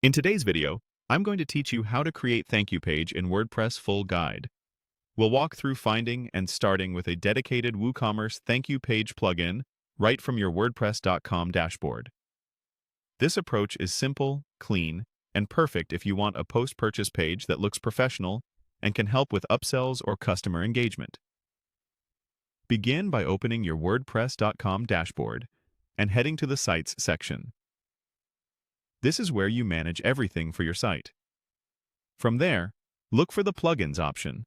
In today's video, I'm going to teach you how to create thank you page in WordPress full guide. We'll walk through finding and starting with a dedicated WooCommerce thank you page plugin right from your WordPress.com dashboard. This approach is simple, clean, and perfect if you want a post-purchase page that looks professional and can help with upsells or customer engagement. Begin by opening your WordPress.com dashboard and heading to the Sites section. This is where you manage everything for your site. From there, look for the Plugins option.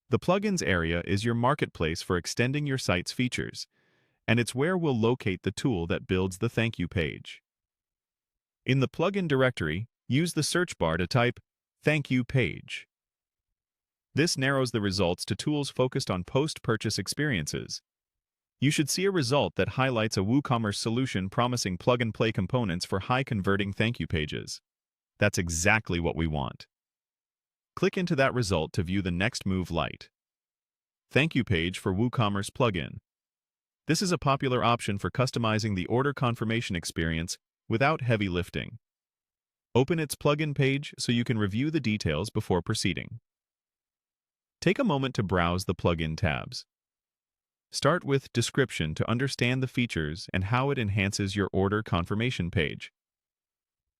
The Plugins area is your marketplace for extending your site's features, and it's where we'll locate the tool that builds the thank you page. In the plugin directory, use the search bar to type "Thank You Page." This narrows the results to tools focused on post-purchase experiences. You should see a result that highlights a WooCommerce solution promising plug-and-play components for high-converting thank you pages. That's exactly what we want. Click into that result to view the NextMove Lite thank you page for WooCommerce plugin. This is a popular option for customizing the order confirmation experience without heavy lifting. Open its plugin page so you can review the details before proceeding. Take a moment to browse the plugin tabs. Start with Description to understand the features and how it enhances your order confirmation page.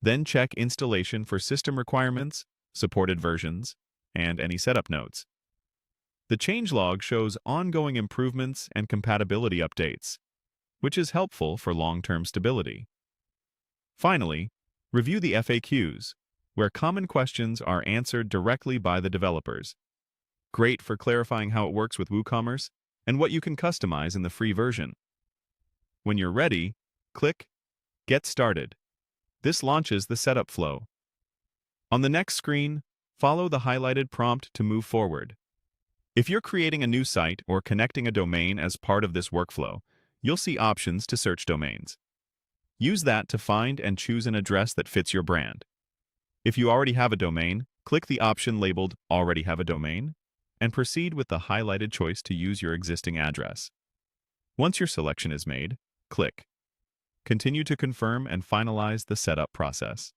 Then check Installation for system requirements, supported versions, and any setup notes. The changelog shows ongoing improvements and compatibility updates, which is helpful for long-term stability. Finally, review the FAQs, where common questions are answered directly by the developers. Great for clarifying how it works with WooCommerce and what you can customize in the free version. When you're ready, click Get Started. This launches the setup flow. On the next screen, follow the highlighted prompt to move forward. If you're creating a new site or connecting a domain as part of this workflow, you'll see options to search domains. Use that to find and choose an address that fits your brand. If you already have a domain, click the option labeled Already Have a Domain and proceed with the highlighted choice to use your existing address. Once your selection is made, click Continue to confirm and finalize the setup process.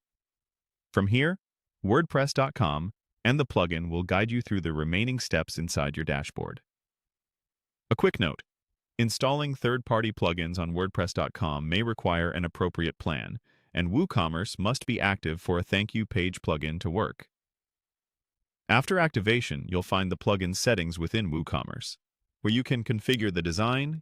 From here, WordPress.com and the plugin will guide you through the remaining steps inside your dashboard. A quick note: installing third-party plugins on WordPress.com may require an appropriate plan, and WooCommerce must be active for a thank you page plugin to work. After activation, you'll find the plugin settings within WooCommerce, where you can configure the design,